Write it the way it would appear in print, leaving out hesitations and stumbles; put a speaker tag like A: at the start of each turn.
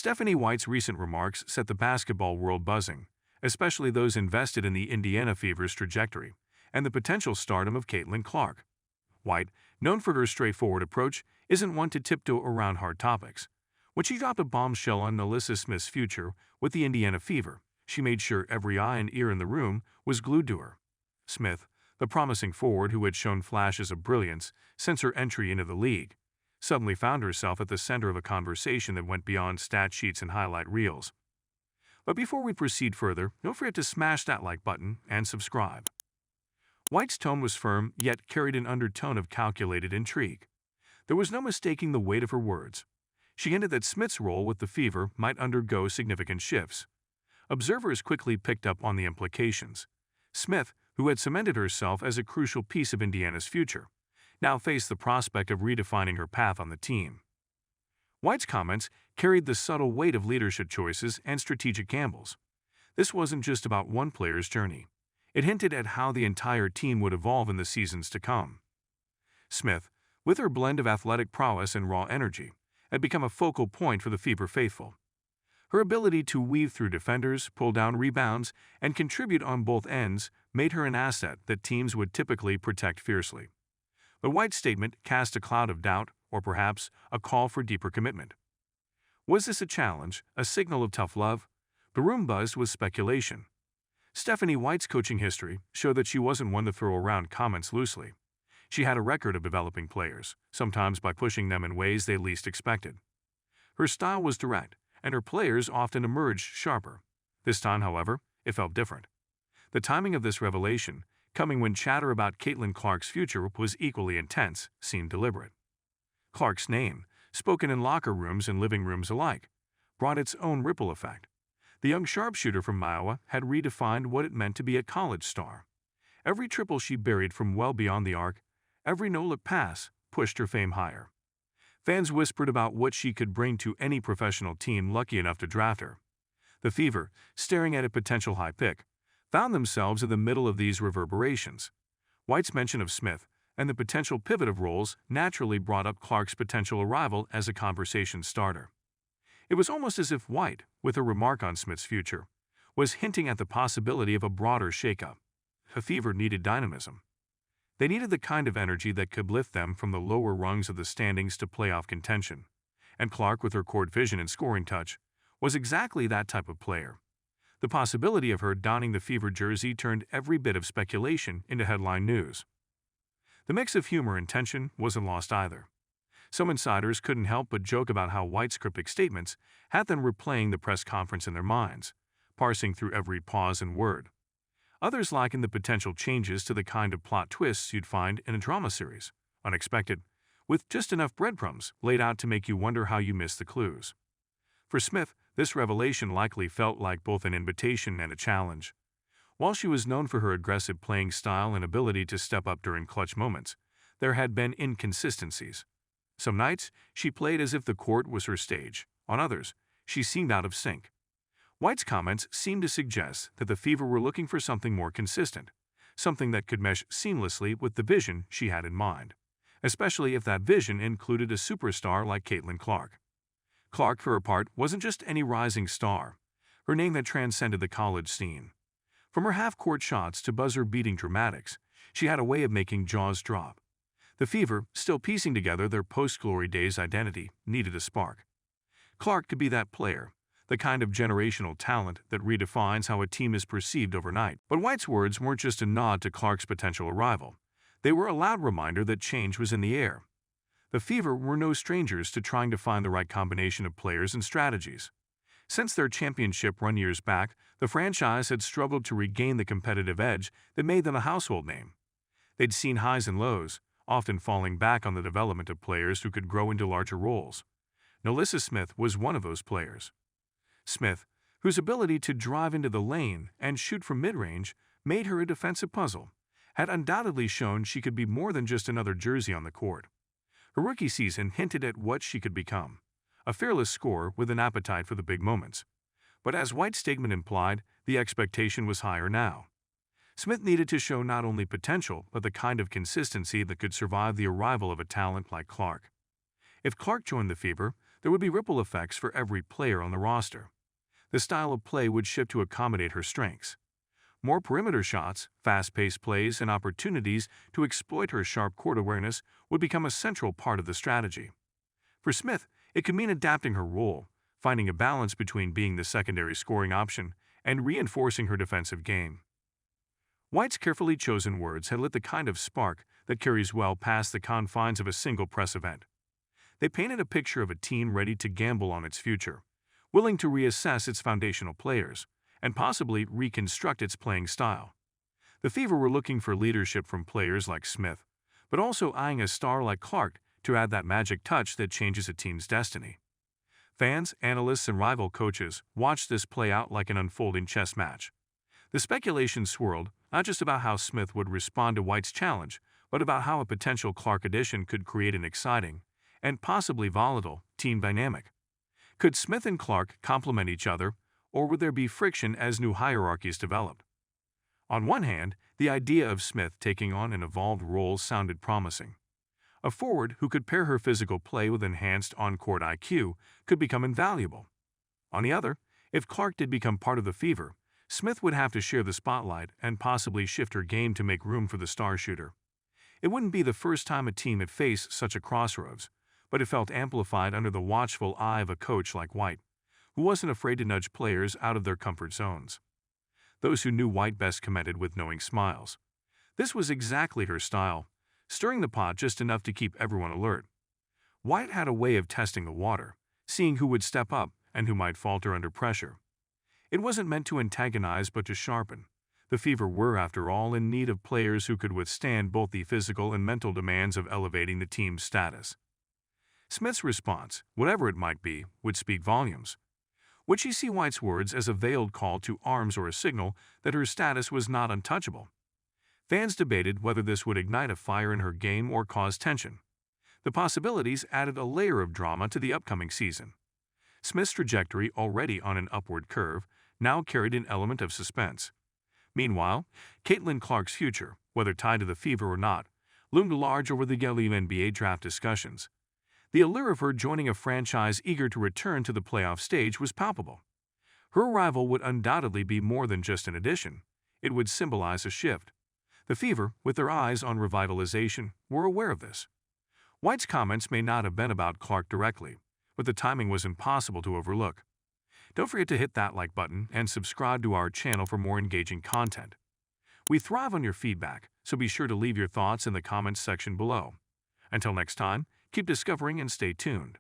A: Stephanie White's recent remarks set the basketball world buzzing, especially those invested in the Indiana Fever's trajectory and the potential stardom of Caitlin Clark. White, known for her straightforward approach, isn't one to tiptoe around hard topics. When she dropped a bombshell on NaLyssa Smith's future with the Indiana Fever, she made sure every eye and ear in the room was glued to her. Smith, the promising forward who had shown flashes of brilliance since her entry into the league, suddenly found herself at the center of a conversation that went beyond stat sheets and highlight reels. But before we proceed further, don't forget to smash that like button and subscribe. White's tone was firm, yet carried an undertone of calculated intrigue. There was no mistaking the weight of her words. She hinted that Smith's role with the Fever might undergo significant shifts. Observers quickly picked up on the implications. Smith, who had cemented herself as a crucial piece of Indiana's future, now faced the prospect of redefining her path on the team. White's comments carried the subtle weight of leadership choices and strategic gambles. This wasn't just about one player's journey. It hinted at how the entire team would evolve in the seasons to come. Smith, with her blend of athletic prowess and raw energy, had become a focal point for the Fever faithful. Her ability to weave through defenders, pull down rebounds, and contribute on both ends made her an asset that teams would typically protect fiercely. But White's statement cast a cloud of doubt, or perhaps a call for deeper commitment. Was this a challenge, a signal of tough love? The room buzzed with speculation. Stephanie White's coaching history showed that she wasn't one to throw around comments loosely. She had a record of developing players, sometimes by pushing them in ways they least expected. Her style was direct, and her players often emerged sharper. This time, however, it felt different. The timing of this revelation, coming when chatter about Caitlin Clark's future was equally intense, seemed deliberate. Clark's name, spoken in locker rooms and living rooms alike, brought its own ripple effect. The young sharpshooter from Iowa had redefined what it meant to be a college star. Every triple she buried from well beyond the arc, every no-look pass, pushed her fame higher. Fans whispered about what she could bring to any professional team lucky enough to draft her. The Fever, staring at a potential high pick, found themselves in the middle of these reverberations. White's mention of Smith and the potential pivot of roles naturally brought up Clark's potential arrival as a conversation starter. It was almost as if White, with her remark on Smith's future, was hinting at the possibility of a broader shakeup. The Fever needed dynamism. They needed the kind of energy that could lift them from the lower rungs of the standings to playoff contention, and Clark, with her court vision and scoring touch, was exactly that type of player. The possibility of her donning the Fever jersey turned every bit of speculation into headline news. The mix of humor and tension wasn't lost either. Some insiders couldn't help but joke about how White's cryptic statements had them replaying the press conference in their minds, parsing through every pause and word. Others likened the potential changes to the kind of plot twists you'd find in a drama series, unexpected, with just enough breadcrumbs laid out to make you wonder how you missed the clues. For Smith, this revelation likely felt like both an invitation and a challenge. While she was known for her aggressive playing style and ability to step up during clutch moments, there had been inconsistencies. Some nights, she played as if the court was her stage. On others, she seemed out of sync. White's comments seemed to suggest that the Fever were looking for something more consistent, something that could mesh seamlessly with the vision she had in mind, especially if that vision included a superstar like Caitlin Clark. Clark, for her part, wasn't just any rising star. Her name had transcended the college scene. From her half-court shots to buzzer-beating dramatics, she had a way of making jaws drop. The Fever, still piecing together their post-glory days identity, needed a spark. Clark could be that player, the kind of generational talent that redefines how a team is perceived overnight. But White's words weren't just a nod to Clark's potential arrival. They were a loud reminder that change was in the air. The Fever were no strangers to trying to find the right combination of players and strategies. Since their championship run years back, the franchise had struggled to regain the competitive edge that made them a household name. They'd seen highs and lows, often falling back on the development of players who could grow into larger roles. NaLyssa Smith was one of those players. Smith, whose ability to drive into the lane and shoot from mid-range made her a defensive puzzle, had undoubtedly shown she could be more than just another jersey on the court. Her rookie season hinted at what she could become, a fearless scorer with an appetite for the big moments. But as White's statement implied, the expectation was higher now. Smith needed to show not only potential, but the kind of consistency that could survive the arrival of a talent like Clark. If Clark joined the Fever, there would be ripple effects for every player on the roster. The style of play would shift to accommodate her strengths. More perimeter shots, fast-paced plays, and opportunities to exploit her sharp court awareness would become a central part of the strategy. For Smith, it could mean adapting her role, finding a balance between being the secondary scoring option and reinforcing her defensive game. White's carefully chosen words had lit the kind of spark that carries well past the confines of a single press event. They painted a picture of a team ready to gamble on its future, willing to reassess its foundational players, and possibly reconstruct its playing style. The Fever were looking for leadership from players like Smith, but also eyeing a star like Clark to add that magic touch that changes a team's destiny. Fans, analysts, and rival coaches watched this play out like an unfolding chess match. The speculation swirled not just about how Smith would respond to White's challenge, but about how a potential Clark addition could create an exciting and possibly volatile team dynamic. Could Smith and Clark complement each other, or would there be friction as new hierarchies developed? On one hand, the idea of Smith taking on an evolved role sounded promising. A forward who could pair her physical play with enhanced on-court IQ could become invaluable. On the other, if Clark did become part of the Fever, Smith would have to share the spotlight and possibly shift her game to make room for the star shooter. It wouldn't be the first time a team had faced such a crossroads, but it felt amplified under the watchful eye of a coach like White, who wasn't afraid to nudge players out of their comfort zones. Those who knew White best commented with knowing smiles. This was exactly her style, stirring the pot just enough to keep everyone alert. White had a way of testing the water, seeing who would step up and who might falter under pressure. It wasn't meant to antagonize but to sharpen. The Fever were, after all, in need of players who could withstand both the physical and mental demands of elevating the team's status. Smith's response, whatever it might be, would speak volumes. Would she see White's words as a veiled call to arms or a signal that her status was not untouchable? Fans debated whether this would ignite a fire in her game or cause tension. The possibilities added a layer of drama to the upcoming season. Smith's trajectory, already on an upward curve, now carried an element of suspense. Meanwhile, Caitlin Clark's future, whether tied to the Fever or not, loomed large over the NBA draft discussions. The allure of her joining a franchise eager to return to the playoff stage was palpable. Her arrival would undoubtedly be more than just an addition. It would symbolize a shift. The Fever, with their eyes on revitalization, were aware of this. White's comments may not have been about Clark directly, but the timing was impossible to overlook. Don't forget to hit that like button and subscribe to our channel for more engaging content. We thrive on your feedback, so be sure to leave your thoughts in the comments section below. Until next time, keep discovering and stay tuned.